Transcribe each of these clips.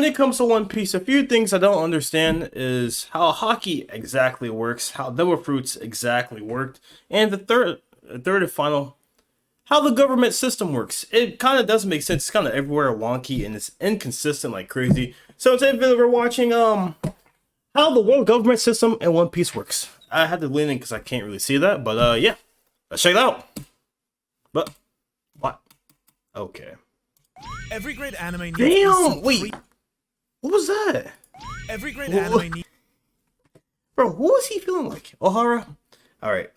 when it comes to One Piece, a few things I don't understand is how hockey exactly works, how double fruits exactly worked, and the third and final, how the government system works. It kind of doesn't make sense. It's kind of everywhere wonky and it's inconsistent like crazy. So today we're watching how the world government system and One Piece works. I had to lean in because I can't really see that, but yeah, let's check it out. But what? Okay. Every great anime needs Damn! Wait, what was that? Every great anime needs Bro, who was he feeling like? Ohara? Alright.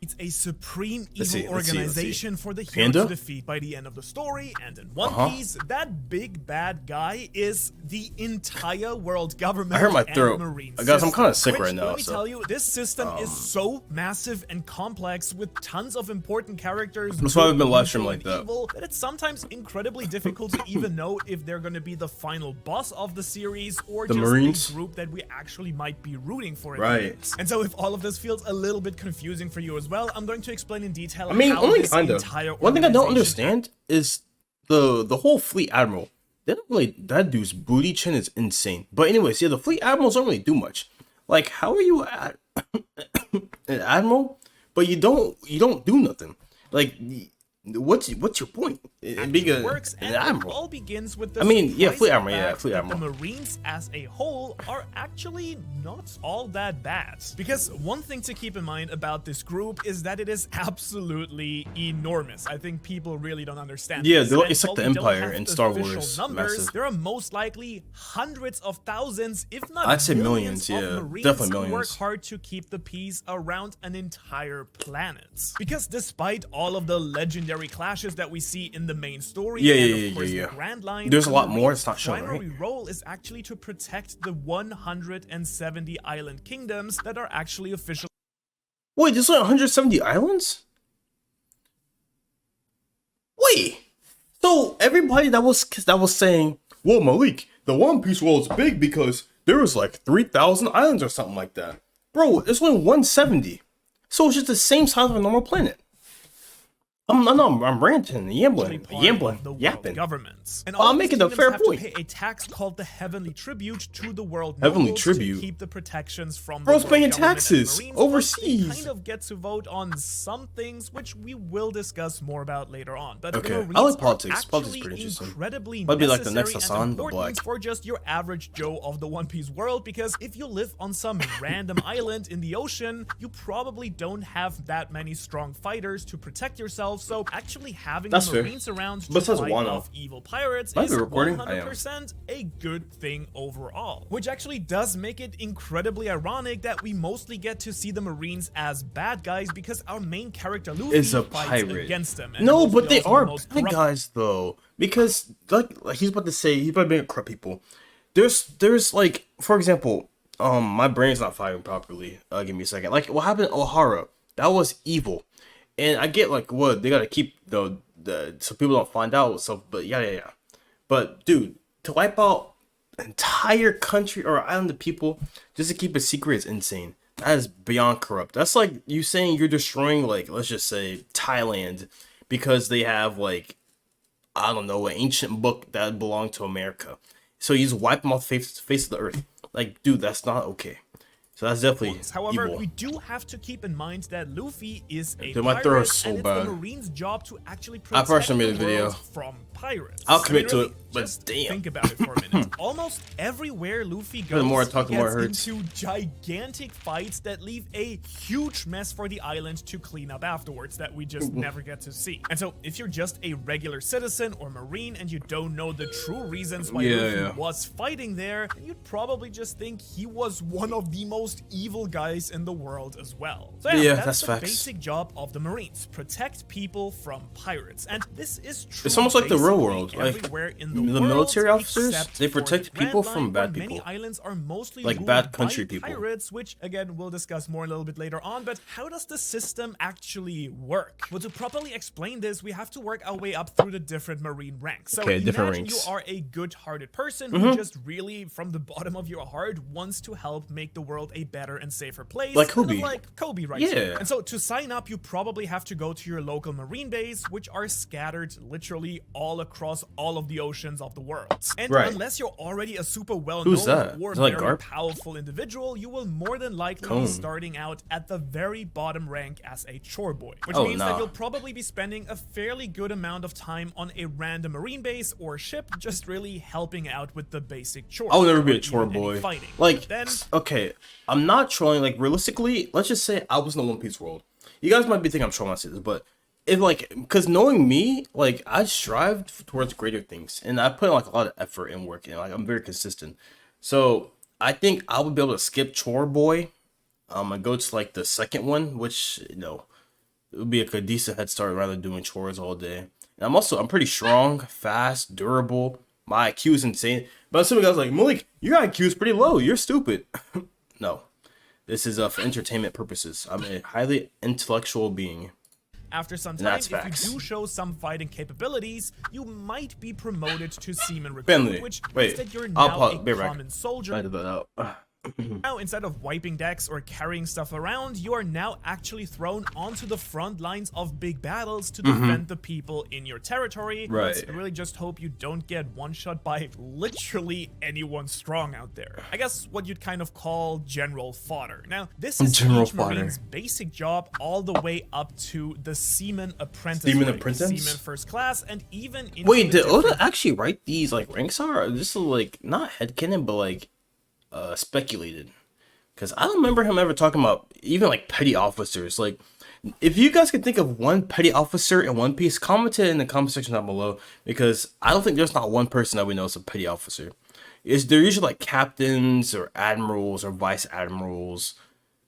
It's a supreme Let's evil see. organization for the hero Panda? to defeat by the end of the story, and in One Piece, that big bad guy is the entire world government. I hurt my and throat. marine Guys, I'm kind of system, sick which, right now. Let me tell you, this system is so massive and complex with tons of important characters. That's why I've been live streaming good, like that. evil, that it's sometimes incredibly difficult to even know if they're going to be the final boss of the series or The just Marines? a group that we actually might be rooting for. Right. And so, if all of this feels a little bit confusing for you as well, I'm going to explain in detail. I mean, how only this kind of. entire One thing I don't organization understand is the whole fleet admiral. They don't really, that dude's booty chin is insane. But anyways, yeah, the fleet admirals don't really do much. Like, how are you an admiral, but you don't do nothing? Like, what's your point in being an admiral? It all begins with the fleet admiral, fact fleet that admiral. The Marines as a whole are actually not all that bad. Because one thing to keep in mind about this group is that it is absolutely enormous. I think people really don't understand. Yeah, this. it's like the While we don't Empire have in Star official Wars, numbers, massive. there are most likely hundreds of thousands, if not I'd say millions, of yeah, Marines definitely who work millions. hard to keep the peace around an entire planet. Because despite all of the legendary clashes that we see in the main story, and of course the Grand Line, There's a the lot more, Marines' it's not shown, primary right? role is actually to protect the 170 island kingdoms that are actually officially. Wait, there's like 170 islands? Wait, so everybody that was saying, well, Malik, the One Piece world is big because there was like 3,000 islands or something like that. Bro, it's only 170. So it's just the same size of a normal planet. I'm ranting, yapping. Governments. And I'm making a fair have point. To pay a tax called the heavenly tribute to the world Heavenly nobles tribute? to keep the protections from Bro's the world paying government and taxes Marines, but overseas. they kind of get to vote on some things, which we will discuss more about later on. But Okay, the I Marines like are politics. Politics is actually pretty interesting. incredibly Might be like the next necessary Hassan, and but important black. for just your average Joe of the One Piece world, because if you live on some random island in the ocean, you probably don't have that many strong fighters to protect yourself. So actually having That's the fair. Marines around to Besides fight Wano. off evil pirates Might is be recording? I am. 100% a good thing overall. Which actually does make it incredibly ironic that we mostly get to see the Marines as bad guys because our main character Luffy Is a fights pirate. against them. And No, mostly but they also the are most bad corrupt guys though, because like he's about to say, he's about to be corrupt people. There's like, for example, my brain's not firing properly. Give me a second. Like what happened to Ohara? That was evil, and I get like what they gotta keep the so people don't find out. So, but yeah. But dude, to wipe out an entire country or island of people just to keep a secret is insane. That is beyond corrupt. That's like you saying you're destroying, like, let's just say Thailand because they have like, I don't know, an ancient book that belonged to America. So you just wipe them off the face of the earth. Like, dude, that's not okay. So that's definitely However, evil. we do have to keep in mind that Luffy is a Dude, my pirate, throat is so and it's bad. the Marines' job to actually I protect personally made a the video. world from pirates. I'll commit to really, it, but just damn. think about it for a minute. Almost everywhere Luffy goes, The more I talk, the he more it gets hurts. into gigantic fights that leave a huge mess for the island to clean up afterwards that we just never get to see. And so, if you're just a regular citizen or Marine and you don't know the true reasons why Luffy was fighting there, then you'd probably just think he was one of the most evil guys in the world as well. So yeah, that's the facts. basic job of the Marines: protect people from pirates. And this is true. It's almost like the real basically world. Like everywhere in the world, military officers, except they for protect the Grand people Line, from bad where people. Many islands are mostly Like ruled bad by country people. pirates, which again we'll discuss more a little bit later on. But how does the system actually work? Well, to properly explain this, we have to work our way up through the different Marine ranks. So Okay, different imagine ranks. you are a good-hearted person who just really, from the bottom of your heart, wants to help make the world a a better and safer place. Like kind Kobe. of like Kobe right Yeah. here. And so to sign up, you probably have to go to your local marine base, which are scattered literally all across all of the oceans of the world. And Right. unless you're already a super Who's well-known that? or Is it like very Garp? powerful individual, you will more than likely Cone. be starting out at the very bottom rank as a chore boy, which Oh, means nah. that you'll probably be spending a fairly good amount of time on a random marine base or ship, just really helping out with the basic chores. I'll never be or a chore even any boy. fighting. Like, Then okay, I'm not trolling. Like, realistically, let's just say I was in the One Piece world. You guys might be thinking I'm trolling when I say this, but if like, because knowing me, like, I strive towards greater things, and I put in like a lot of effort and work, and like I'm very consistent. So I think I would be able to skip chore boy, and go to like the second one, which it would be like a decent head start rather than doing chores all day. And I'm pretty strong, fast, durable. My IQ is insane. But some guys like, Malik, your IQ is pretty low. You're stupid. No, this is for entertainment purposes. I'm a highly intellectual being. after some time, That's if facts. you do show some fighting capabilities, you might be promoted to seaman recruit, Bentley, which wait, means that you're I'll now pause, a be right back. common soldier. I did that out. Now, instead of wiping decks or carrying stuff around, you are now actually thrown onto the front lines of big battles to defend the people in your territory. Right. Let's really just hope you don't get one-shot by literally anyone strong out there. I guess what you'd kind of call general fodder. Now, this is General each fodder. Marine's basic job all the way up to the Seaman Apprentice Seaman rank, Apprentice? Seaman First Class, and even into Wait, the did Oda different actually write these like ranks are? Or this is like not headcanon, but like speculated. Because I don't remember him ever talking about even like petty officers. Like, if you guys can think of one petty officer in One Piece, comment it in the comment section down below. Because I don't think there's not one person that we know is a petty officer. They're usually like captains or admirals or vice admirals.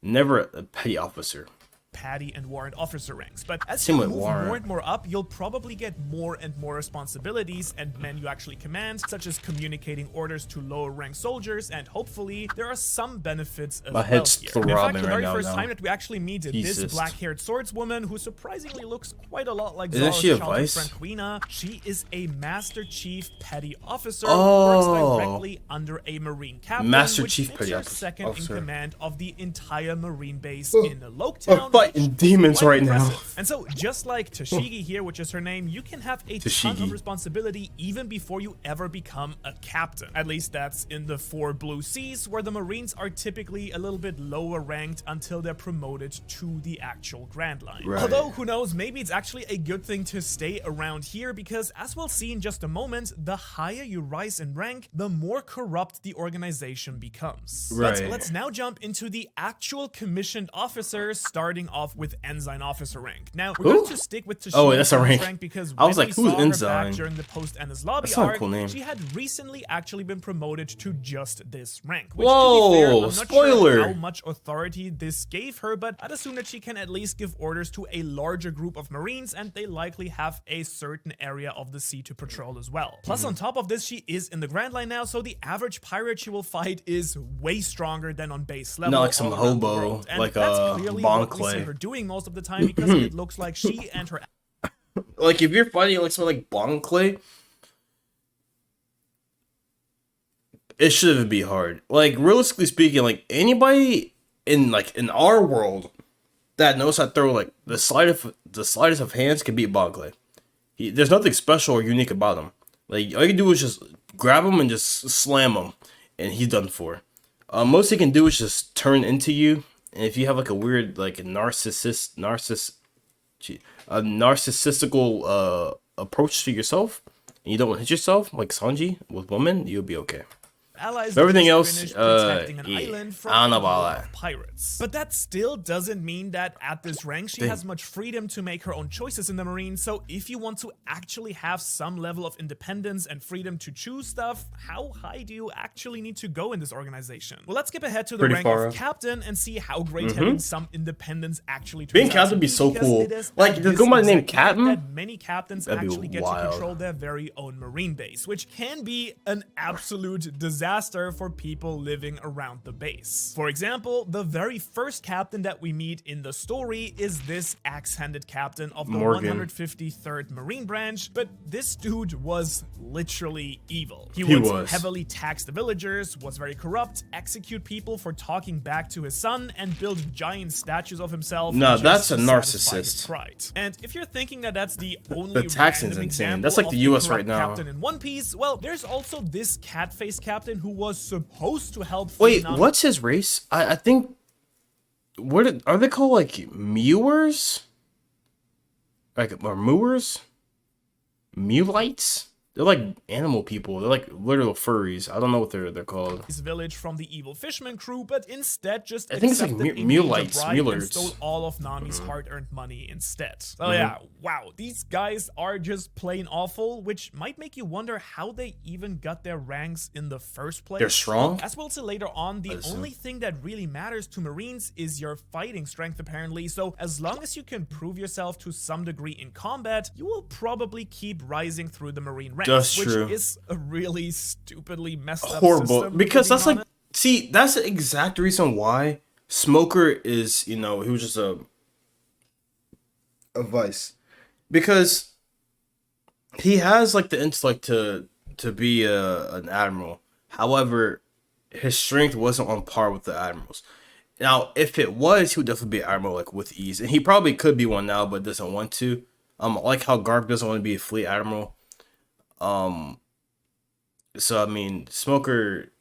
Never a petty officer. Patty and warrant officer ranks. But as Same you with move warrant. more and more up, you'll probably get more and more responsibilities and men you actually command, such as communicating orders to lower rank soldiers, and hopefully there are some benefits as My well head's here. And in fact, throbbing the right very now, first now. time that we actually meet this Jesus. black-haired swordswoman, who surprisingly looks quite a lot like Isn't Zoro's she a childhood vice? friend Quina, she is a Master Chief Petty Officer Oh. who works directly under a Marine Captain, Master which Chief makes Petty her Officer. second in command of the entire Marine base in I'm Loketown. fighting which demons quite right now. impressive. And so, just like Tashigi here, which is her name, you can have a ton Tashigi. of responsibility even before you ever become a captain. At least that's in the 4 Blue Seas, where the Marines are typically a little bit lower ranked until they're promoted to the actual Grand Line. Right. Although, who knows, maybe it's actually a good thing to stay around here, because as we'll see in just a moment, the higher you rise in rank, the more corrupt the organization becomes. But Right. let's now jump into the actual commissioned officers, starting off with Ensign Officer rank. Now, we're going to stick with Tashigi's Oh, wait, that's a rank. because I was when like, we who's saw her Ensign? back during the post-Ennis Lobby That's not a arc, cool name. she had recently actually been promoted to just this rank. Which, Whoa, to be fair, I'm not spoiler. sure how much authority this gave her, but I'd assume that she can at least give orders to a larger group of Marines, and they likely have a certain area of the sea to patrol as well. Plus, on top of this, she is in the Grand Line now, so the average pirate she will fight is way stronger than on base level. Not like some all around the hobo, world. And like, that's clearly what we see Bonclay. her doing most of the time, because it looks like she and her Like, if you're fighting like someone like Bonclay, it shouldn't be hard. Like, realistically speaking, like anybody in our world that knows how to throw like the slightest of hands can beat Bonclay. There's nothing special or unique about him. Like, all you can do is just grab him and just slam him, and he's done for. Most he can do is just turn into you, and if you have like a weird like narcissistical approach to yourself, and you don't want to hit yourself like Sanji with women, you'll be okay. allies But everything just else, finished protecting an yeah, island from I don't know a about group that. of pirates. But that still doesn't mean that at this rank she has much freedom to make her own choices in the Marine. So if you want to actually have some level of independence and freedom to choose stuff, how high do you actually need to go in this organization? Well, let's skip ahead to the Pretty rank far of up. captain and see how great having some independence actually turns Being out captain to would be so because cool. it is Like, at just this go by the name exact rank Captain? that many captains That'd be actually get to wild. control their very own Marine base, which can be an absolute disaster. disaster for people living around the base. For example, the very first captain that we meet in the story is this axe-handed captain of the Morgan. 153rd Marine Branch, but this dude was literally evil. He He would was. heavily tax the villagers, was very corrupt, execute people for talking back to his son, and build giant statues of himself. No, just that's a to satisfy his narcissist. pride. And if you're thinking that that's the only The taxing's random insane. example That's like the of a US right corrupt now. captain in One Piece, well, there's also this cat-faced captain who was supposed to help free Wait, Nami. what's his race? I think. Are they called like mewers? Like or mooers? Mewlites? They're like animal people. They're like literal furries. I don't know what they're called. his village from the evil fisherman crew, but instead just I think it's like accepted a Mulites, major bribe and Mullards. stole all of Nami's hard-earned money instead. So yeah, wow, these guys are just plain awful, which might make you wonder how they even got their ranks in the first place. They're strong? As we'll see later on, the only thing that really matters to Marines is your fighting strength apparently, so as long as you can prove yourself to some degree in combat, you will probably keep rising through the Marine ranks. That's which true. is a really stupidly messed up Horrible. system, Because to be that's like. honest. See, that's the exact reason why Smoker is, he was just a vice. Because he has like the intellect to be an admiral. However, his strength wasn't on par with the admirals. Now, if it was, he would definitely be an admiral like with ease, and he probably could be one now, but doesn't want to. Like how Garp doesn't want to be a fleet admiral. So I mean, Smoker,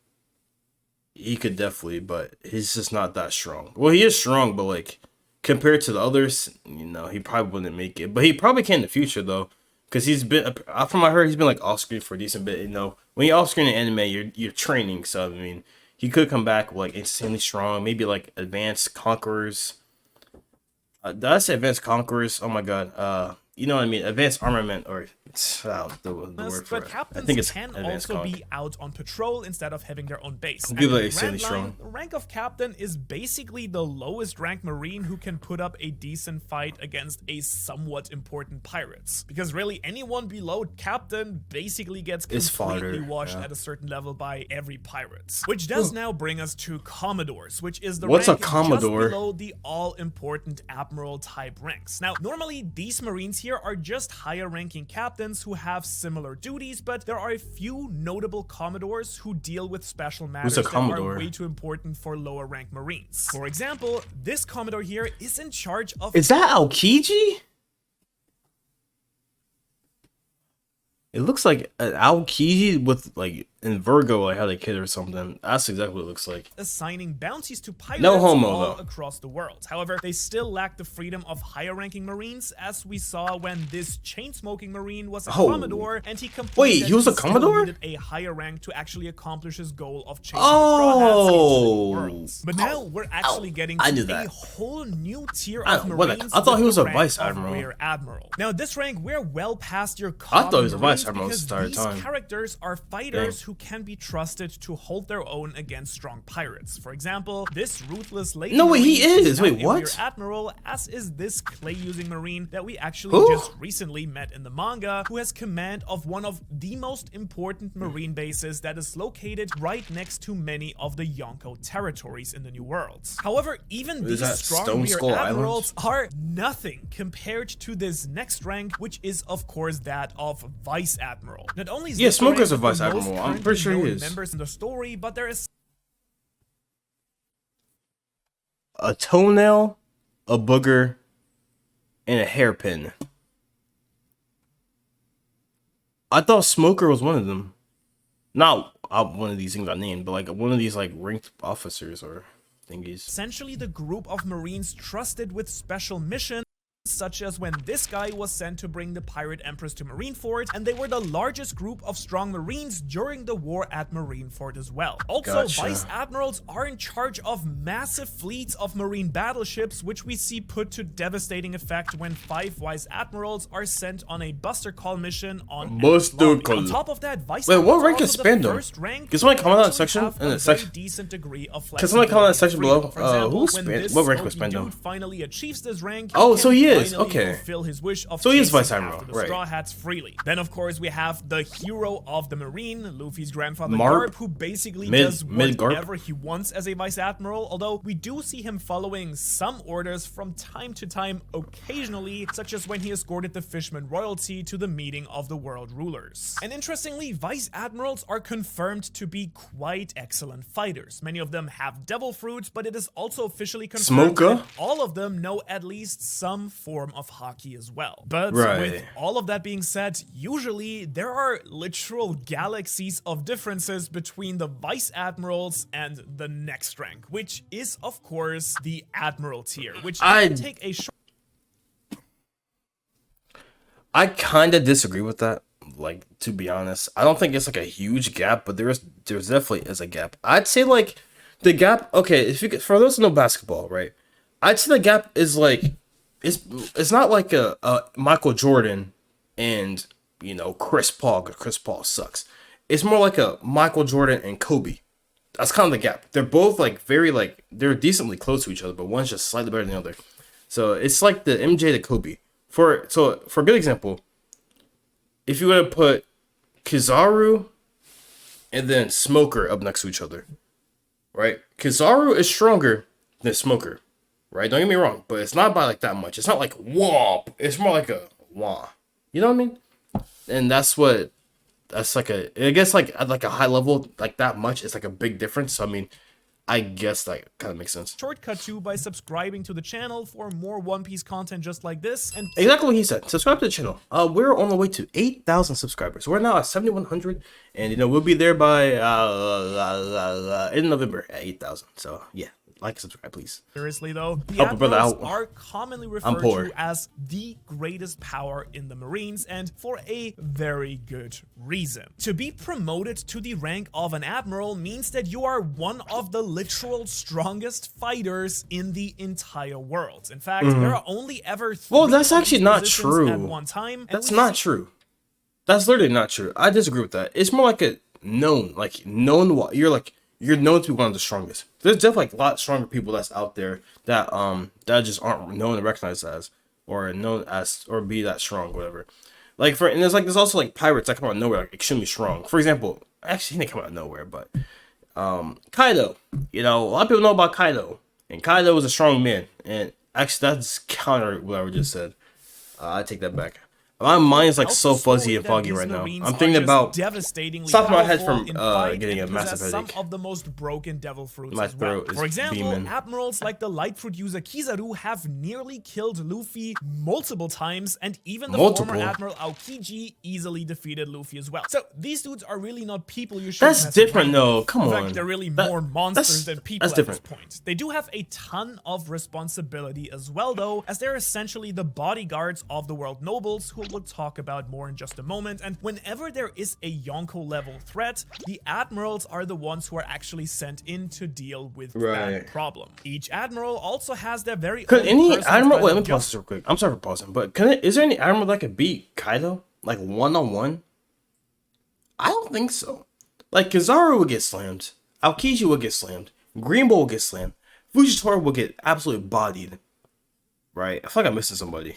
he could definitely, but he's just not that strong. Well, he is strong, but like compared to the others, he probably wouldn't make it. But he probably can in the future though, because he's been, from what I heard, he's been like off screen for a decent bit. When you're off screen in anime, you're training. So I mean, he could come back like insanely strong, maybe like advanced conquerors. Did I say advanced conquerors? Oh my god. You know what I mean? Advanced armament, or the word for but it. I captains think it's can advanced also conq. be out on patrol instead of having their own base. Be And like in insanely Grand strong. Line, the rank of captain is basically the lowest rank marine who can put up a decent fight against a somewhat important pirates. Because really, anyone below captain basically gets It's completely fodder, washed yeah. at a certain level by every pirate. Which does now bring us to commodores, which is the What's a rank commodore? just below the all-important admiral type ranks. Now, normally these marines here are just higher ranking captains who have similar duties, but there are a few notable commodores who deal with special matters that commodore? are way too important for lower rank marines. For example, this commodore here is in charge of Is that Aokiji? It looks like an Aokiji with like in Virgo, like how they kid or something. That's exactly what it looks like. assigning bounties to pirates No homo, all though. across the world. However, they still lack the freedom of higher ranking marines, as we saw when this chain-smoking marine was a Oh. commodore, and he complained Wait, that he was a still commodore? needed a higher rank to actually accomplish his goal of chasing the Straw Hats into the Oh. new worlds. But now we're actually getting I to knew a that. whole new tier I- of what, marines. I thought he with was the a rank vice of admiral. Rear Admiral. Now, this rank, we're well past your I thought he common was a vice marines admiral because this entire these time. characters are fighters who can be trusted to hold their own against strong pirates. For example, this ruthless lady No, wait, he marine is. now Wait, a what? rear admiral, as is this clay-using marine that we actually Who? just recently met in the manga, who has command of one of the most important marine bases that is located right next to many of the Yonko territories in the New World. However, even these that strong Stone rear Skull admirals are nothing compared to this next rank, which is of course that of vice admiral. Not only is Yeah, this the Smoker's rank a of the vice most admiral. I'm currently pretty sure he known is. members in the story, but there is A toenail, a booger, and a hairpin. I thought Smoker was one of them. Not one of these things I named, but like one of these like ranked officers or thingies. essentially the group of marines trusted with special missions, such as when this guy was sent to bring the pirate empress to Marineford, and they were the largest group of strong marines during the war at Marineford as well. Also, Gotcha. vice admirals are in charge of massive fleets of marine battleships, which we see put to devastating effect when 5 vice admirals are sent on a Buster Call mission on Buster Atlas Lobby. Call. On top of that, vice Wait, what admirals rank are is also the Spandam? first rank Can somebody who comment on that actually section? have In the a section? very decent degree of Can somebody comment on that section flexibility below? and freedom. For example, Who's when Span- this what rank was smoky Spandam? dude finally achieves this rank, Oh, he so can he is, finally okay. fulfill his wish of So he is chasing Vice Admiral, after the right. Straw Hats freely. Then, of course, we have the hero of the Marine, Luffy's grandfather Marp? Garp, who basically Mid does Garp? whatever he wants as a Vice Admiral, although we do see him following some orders from time to time occasionally, such as when he escorted the Fishman royalty to the meeting of the world rulers. And interestingly, Vice Admirals are confirmed to be quite excellent fighters. Many of them have devil fruit, but it is also officially confirmed Smoker? that all of them know at least some form of hockey as well. But Right. with all of that being said, usually there are literal galaxies of differences between the Vice Admirals and the next rank, which is of course the Admiral tier, which can take a short. I kind of disagree with that. Like, to be honest, I don't think it's like a huge gap, but there's definitely is a gap. I'd say like the gap. Okay, if you could, for those who know basketball, right? I'd say the gap is like it's not like a Michael Jordan and Chris Paul. 'Cause Chris Paul sucks. It's more like a Michael Jordan and Kobe. That's kind of the gap. They're both like they're decently close to each other, but one's just slightly better than the other. So it's like the MJ to Kobe. For a good example, if you were to put Kizaru and then Smoker up next to each other, right? Kizaru is stronger than Smoker, right? Don't get me wrong, but it's not by like that much. It's not like womp. It's more like a wah. You know what I mean? And that's like I guess like at like a high level, like that much is like a big difference. So I mean, I guess that kind of makes sense. Shortcut to by subscribing to the channel for more One Piece content just like this. And Exactly what he said. Subscribe to the channel. We're on the way to 8,000 subscribers. We're now at 7,100, and we'll be there by in November at 8,000. So yeah, like and subscribe, please. seriously though, the Help a brother Admirals out. are commonly I'm referred poor. to as the greatest power in the Marines, and for a very good reason. To be promoted to the rank of an Admiral means that you are one of the literal strongest fighters in the entire world. In fact, there are only ever three Well, that's of actually these not positions true. at one time. and That's we not true. That's literally not true. I disagree with that. It's more like a known, you're known to be one of the strongest. There's definitely like a lot stronger people that's out there that just aren't known and recognized as, or known as, or be that strong, whatever. Like and there's also like pirates that come out of nowhere, like extremely strong. For example, actually he didn't come out of nowhere, but Kaido. A lot of people know about Kaido, and Kaido is a strong man. And actually, that's counter what I just said. I take that back. My mind's like so fuzzy and foggy right now. I'm thinking about devastatingly stop my head powerful from in fight getting and a massive possess headache. some of the most broken devil fruits My as well. throat is For example, beaming. admirals like the light fruit user Kizaru have nearly killed Luffy multiple times, and even the former Admiral Aokiji easily defeated Luffy as well. So these dudes are really not people you should That's mess different, around though. with. Come In on. fact, they're really That- more monsters than people that's at this different. point. They do have a ton of responsibility as well, though, as they're essentially the bodyguards of the world nobles, who we'll talk about more in just a moment. And whenever there is a Yonko level threat, the admirals are the ones who are actually sent in to deal with Right. that problem. Each admiral also has their very Could own any personal admiral? kind Wait, of let me pause this real quick. I'm sorry for pausing, but is there any admiral that could beat Kaido like 1-on-1? I don't think so. Like Kizaru would get slammed, Aokiji would get slammed, Greenbow would get slammed, Fujitora would get absolutely bodied. Right? I feel like I'm missing somebody.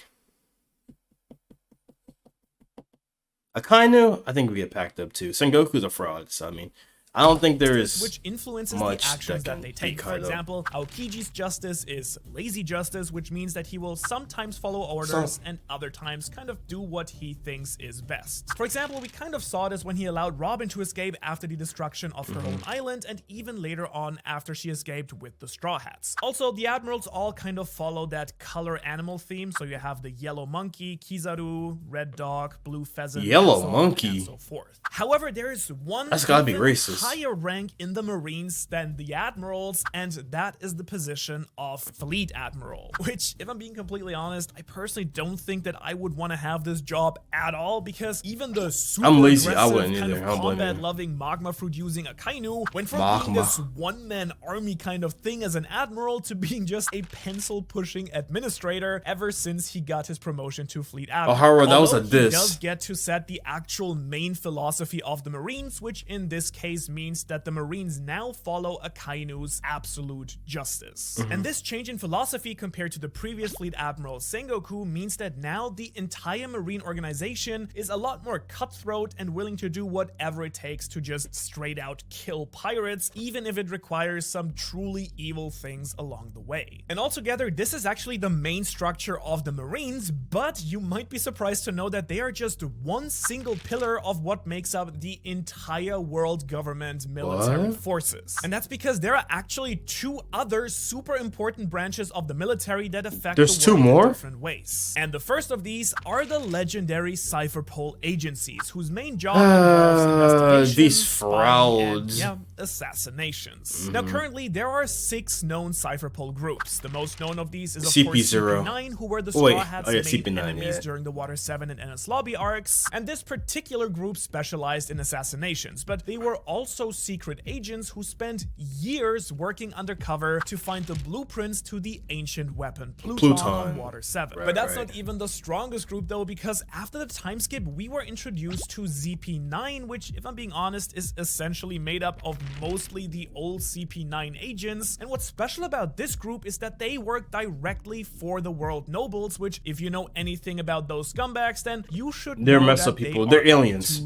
Akainu, I think we get packed up too. Sengoku's a fraud, so I mean, I don't think there is which influences much the actions that that they can take. beat For Kaido. example, Aokiji's justice is lazy justice, which means that he will sometimes follow orders and other times kind of do what he thinks is best. For example, we kind of saw this when he allowed Robin to escape after the destruction of her own island, and even later on after she escaped with the Straw Hats. Also, the admirals all kind of follow that color animal theme, so you have the yellow monkey, Kizaru, red dog, blue pheasant, Yellow and so on monkey? and so forth. However, there is one That's gotta be even racist. higher rank in the Marines than the admirals, and that is the position of fleet admiral, which, if I'm being completely honest, I personally don't think that I would want to have this job at all, because even the super I'm lazy. I aggressive wouldn't kind either. of I don't blame you. combat loving magma fruit using Akainu went from being Magma. this one-man army kind of thing as an admiral to being just a pencil pushing administrator ever since he got his promotion to fleet admiral. Ohara, that was a Although he diss. does get to set the actual main philosophy of the Marines, which in this case means that the Marines now follow Akainu's absolute justice. And this change in philosophy compared to the previous Fleet Admiral Sengoku means that now the entire Marine organization is a lot more cutthroat and willing to do whatever it takes to just straight out kill pirates, even if it requires some truly evil things along the way. And altogether, this is actually the main structure of the Marines, but you might be surprised to know that they are just one single pillar of what makes up the entire world government military forces. And that's because there are actually two other super important branches of the military that affect the world in different ways. And the first of these are the legendary cypherpole agencies, whose main job involves investigation, these frauds, and assassinations. Now currently there are 6 known cypherpole groups. The most known of these is of course CP9, who were the Straw Hats' main enemies during the Water 7 and Enies Lobby arcs, and this particular group specialized in assassinations, but they were also secret agents who spent years working undercover to find the blueprints to the ancient weapon Pluton on Water 7. But that's not even the strongest group though, because after the time skip we were introduced to ZP9, which, if I'm being honest, is essentially made up of mostly the old CP9 agents. And what's special about this group is that they work directly for the world nobles, which, if you know anything about those scumbags, then you should know they're messed up people. They're aliens.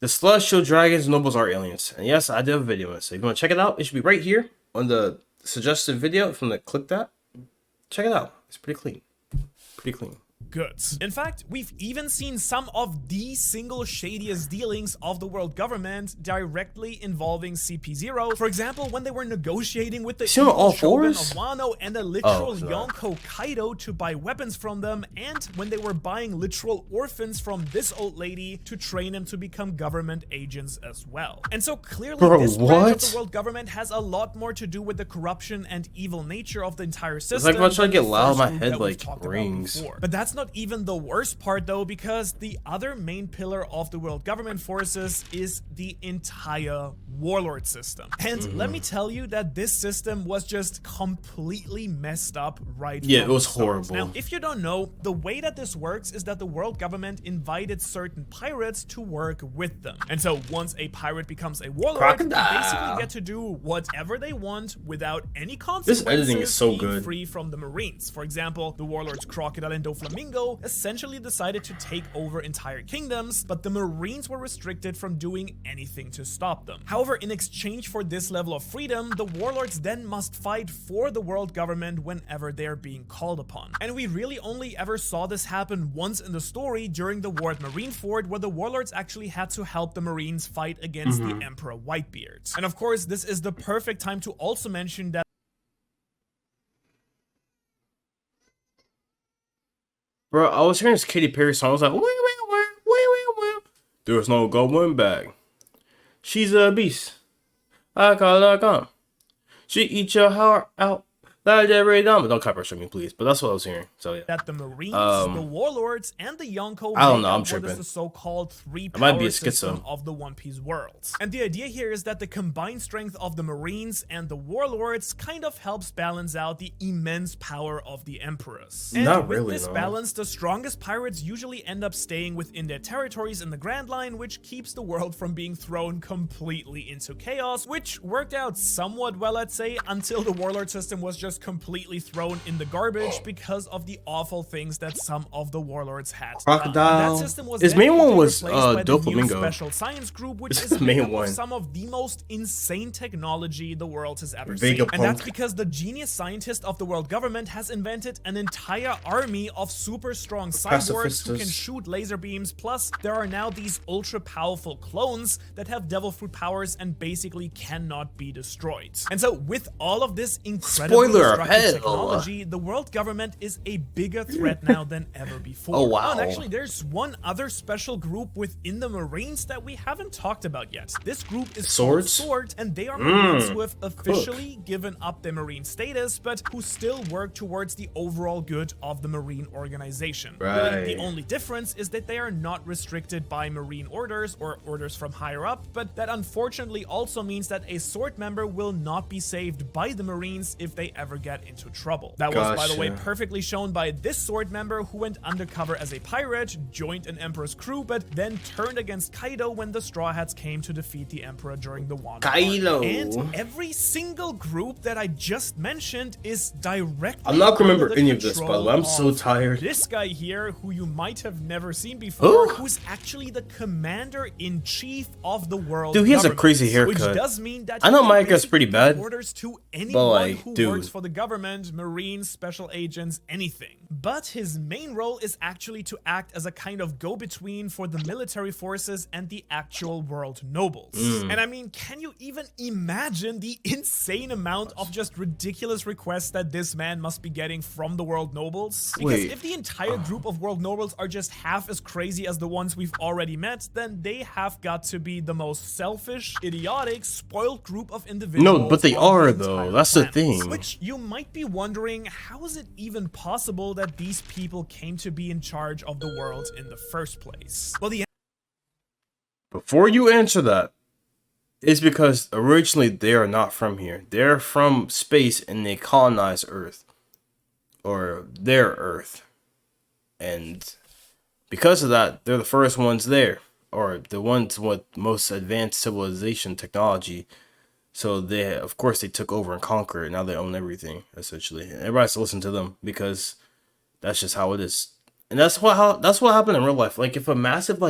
The celestial dragons nobles are aliens. And yes, I did a video on it. So if you want to check it out, it should be right here on the suggested video. If you want to click that, check it out. It's pretty clean. Pretty clean. Good. In fact, we've even seen some of the single shadiest dealings of the world government directly involving CP0. For example, when they were negotiating with the evil Shogun of Wano and the literal Yonko Kaido to buy weapons from them, and when they were buying literal orphans from this old lady to train them to become government agents as well. And so clearly this branch of the world government has a lot more to do with the corruption and evil nature of the entire system. It's like if I try to get loud, my head like rings. But that's not even the worst part though, because the other main pillar of the world government forces is the entire warlord system. And let me tell you that this system was just completely messed up right it was horrible. Now, if you don't know, the way that this works is that the world government invited certain pirates to work with them. And so once a pirate becomes a warlord, they basically get to do whatever they want without any consequences. This editing is so good. Free from the Marines. For example, the warlords Crocodile and Doflamingo essentially decided to take over entire kingdoms, but the Marines were restricted from doing anything to stop them. However, in exchange for this level of freedom, the warlords then must fight for the world government whenever they're being called upon. And we really only ever saw this happen once in the story during the war at Marineford, where the warlords actually had to help the Marines fight against the Emperor Whitebeard. And of course, this is the perfect time to also mention that Bro, I was hearing this Katy Perry song. I was like, wait. There's no going back. She's a beast. I call her gone. She eats your heart out. Legendary diamond. Don't copyright me, please. But that's what I was hearing. So yeah. That the Marines, the Warlords, and the Yonko I don't know. I'm tripping. What is the so-called three-power system of the One Piece world. And the idea here is that the combined strength of the Marines and the Warlords kind of helps balance out the immense power of the Emperors. And Not with really, this balance, the strongest pirates usually end up staying within their territories in the Grand Line, which keeps the world from being thrown completely into chaos, which worked out somewhat well, I'd say, until the Warlord system was just completely thrown in the garbage because of the awful things that some of the warlords had. Crocodile. That system was his main one was Doflamingo Special Science Group, which is the main one. Some of the most insane technology the world has ever seen. And that's because the genius scientist of the world government has invented an entire army of super strong cyborgs who can shoot laser beams. Plus, there are now these ultra powerful clones that have devil fruit powers and basically cannot be destroyed. And so, with all of this incredible technology, the world government is a bigger threat now than ever before. Oh wow. And actually, there's one other special group within the Marines that we haven't talked about yet. This group is called Sword, and they are Marines who have officially given up their Marine status, but who still work towards the overall good of the Marine organization. Really, the only difference is that they are not restricted by Marine orders or orders from higher up, but that unfortunately also means that a Sword member will not be saved by the Marines if they ever never get into trouble. That was, by the way, Gotcha. perfectly shown by this sword member who went undercover as a pirate, joined an emperor's crew, but then turned against Kaido when the Straw Hats came to defeat the emperor during the Wano Arc. Kaido. And every single group that I just mentioned is directly I'm not gonna remember under the any of this, by the way. I'm so control of tired. this guy here, who you might have never seen before, who's actually the commander-in-chief of the world. Dude, he has a government, cmy haircut. which does mean that I know he my can haircut's pretty basically bad, give orders to anyone but, like, who dude. works for the government, Marines, special agents, anything. But his main role is actually to act as a kind of go-between for the military forces and the actual world nobles. And I mean, can you even imagine the insane amount of just ridiculous requests that this man must be getting from the world nobles? Because Wait. if the entire group of world nobles are just half as crazy as the ones we've already met, then they have got to be the most selfish, idiotic, spoiled group of individuals. No, but they on are, the though. entire That's the planet. thing. Which you might be wondering, how is it even possible that these people came to be in charge of the world in the first place? Well, the Before you answer that, it's because originally they are not from here. They're from space and they colonized Earth. Or their Earth. And because of that, they're the first ones there. Or the ones with most advanced civilization technology. So they, of course, they took over and conquered. Now they own everything, essentially. And everybody has to listen to them because that's just how it is. And that's what happened in real life. Like if a massive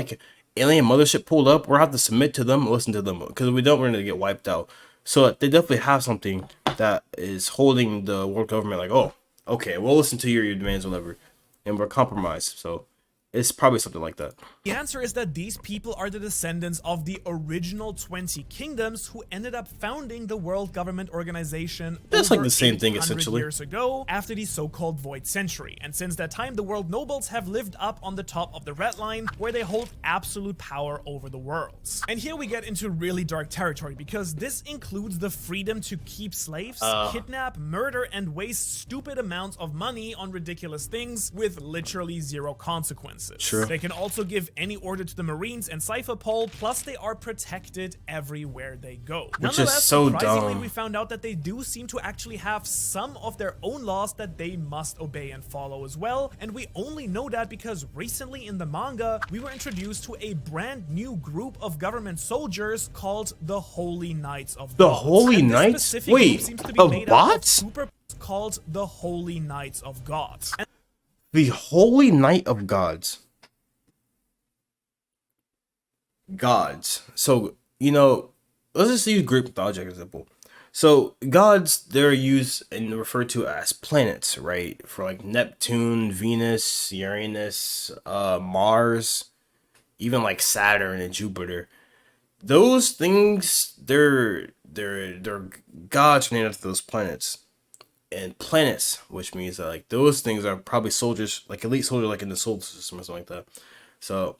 alien mothership pulled up, we'll have to submit to them, listen to them, because we don't want to get wiped out. So they definitely have something that is holding the world government like, oh, okay, we'll listen to your demands, whatever, and we're compromised. So it's probably something like that. The answer is that these people are the descendants of the original 20 kingdoms who ended up founding the World Government Organization. That's like over the same thing, 800 essentially. years ago, after the so-called Void Century. And since that time, the world nobles have lived up on the top of the red line, where they hold absolute power over the worlds. And here we get into really dark territory, because this includes the freedom to keep slaves, kidnap, murder, and waste stupid amounts of money on ridiculous things with literally zero consequences. Sure. They can also give any order to the Marines and Cypher Pole, plus they are protected everywhere they go. Which is so surprisingly, dumb. we found out that they do seem to actually have some of their own laws that they must obey and follow as well, and we only know that because recently in the manga, we were introduced to a brand new group of government soldiers called the Holy Knights of The God. Holy And this Knights? specific Wait, group seems to be of made up of what? super called the Holy Knights of God. And The Holy Knight of Gods. Gods. So, let's just use Greek mythology as an example. So, gods, they're used and referred to as planets, right? For like Neptune, Venus, Uranus, Mars, even like Saturn and Jupiter. Those things, they're gods named after those planets. And planets, which means that like those things are probably soldiers, like elite soldiers, like in the solar system or something like that. So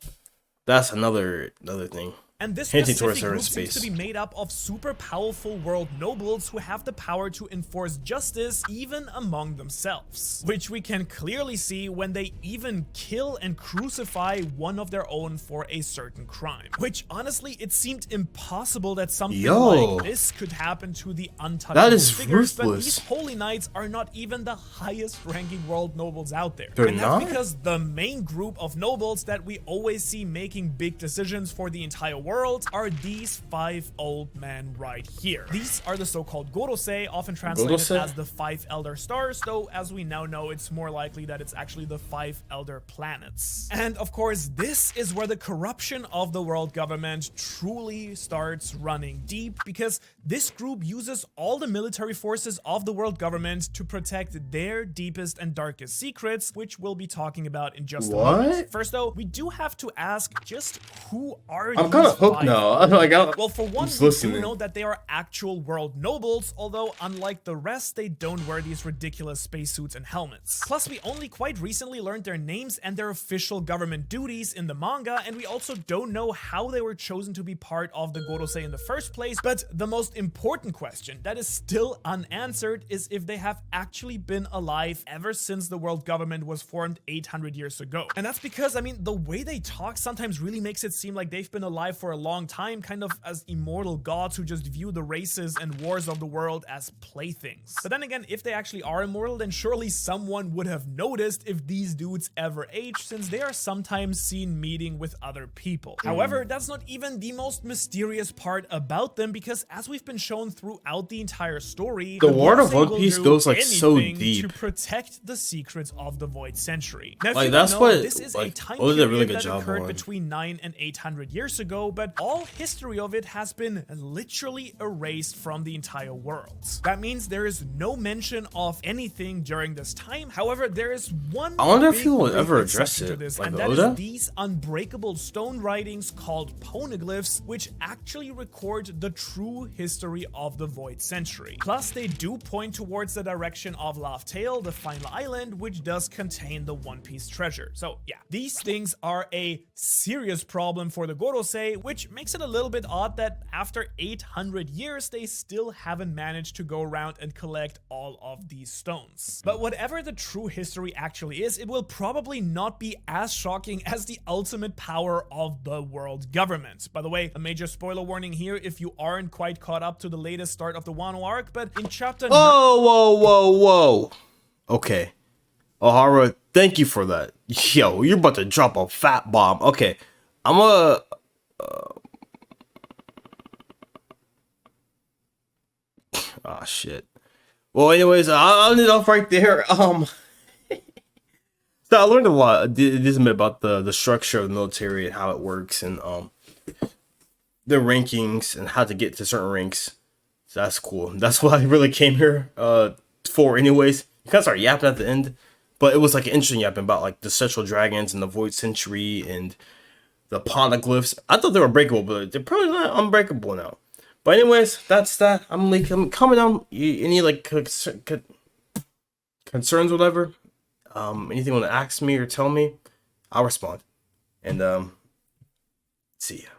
that's another thing. And this Hinting specific towards group outer seems to space. be made up of super powerful world nobles who have the power to enforce justice even among themselves. Which we can clearly see when they even kill and crucify one of their own for a certain crime. Which honestly, it seemed impossible that something like this could happen to the untouchable That is figures, but ruthless. these holy knights are not even the highest ranking world nobles out there. They're and not? that's because the main group of nobles that we always see making big decisions for the entire world are these 5 old men right here. These are the so-called Gorosei, often translated Gorosei? as the 5 elder stars, though as we now know, it's more likely that it's actually the 5 elder planets. And of course, this is where the corruption of the world government truly starts running deep, because this group uses all the military forces of the world government to protect their deepest and darkest secrets, which we'll be talking about in just a moment. What? First though, we do have to ask, just who are I'm these kind of hooked 5 now. I'm like, Well, for one, just we do listening. know that they are actual world nobles, although unlike the rest, they don't wear these ridiculous spacesuits and helmets. Plus, we only quite recently learned their names and their official government duties in the manga, and we also don't know how they were chosen to be part of the Gorosei in the first place, but the most important question that is still unanswered is if they have actually been alive ever since the world government was formed 800 years ago. And that's because, I mean, the way they talk sometimes really makes it seem like they've been alive for a long time kind of as immortal gods who just view the races and wars of the world as playthings. But then again, if they actually are immortal, then surely someone would have noticed if these dudes ever age, since they are sometimes seen meeting with other people. However, that's not even the most mysterious part about them, because as we've been shown throughout the entire story, the world of Yonsei One will Piece do goes like so anything deep. to protect the secrets of the Void Century. Now, if Like you that's don't know, what this is like a time what did a period really good that job occurred on. between 9 and 800 years ago, but all history of it has been literally erased from the entire world. That means there is no mention of anything during this time. However, there is one I wonder if big he will big ever address exception to it, this, like and the that Oda? is these unbreakable stone writings called poneglyphs, which actually record the true history of the Void Century. Plus, they do point towards the direction of Laugh Tale, the final island, which does contain the One Piece treasure. So yeah, these things are a serious problem for the Gorosei, which makes it a little bit odd that after 800 years, they still haven't managed to go around and collect all of these stones. But whatever the true history actually is, it will probably not be as shocking as the ultimate power of the world government. By the way, a major spoiler warning here if you aren't quite caught up to the latest start of the Wano arc, but in chapter Whoa. Okay. Ohara, thank you for that. Yo, you're about to drop a fat bomb. Okay. I'm a oh shit. Well, anyways, I'll end it off right there. So I learned a lot. This bit about the structure of the military and how it works, and the rankings and how to get to certain ranks. So that's cool. That's what I really came here for. Anyways, you kind of start yapping at the end, but it was like an interesting yapping about like the Central Dragons and the Void Century and the poneglyphs. I thought they were breakable, but they're probably not unbreakable now. But anyways, that's that. I'm coming on. Any like concerns, whatever. Anything you want to ask me or tell me, I'll respond. And see ya.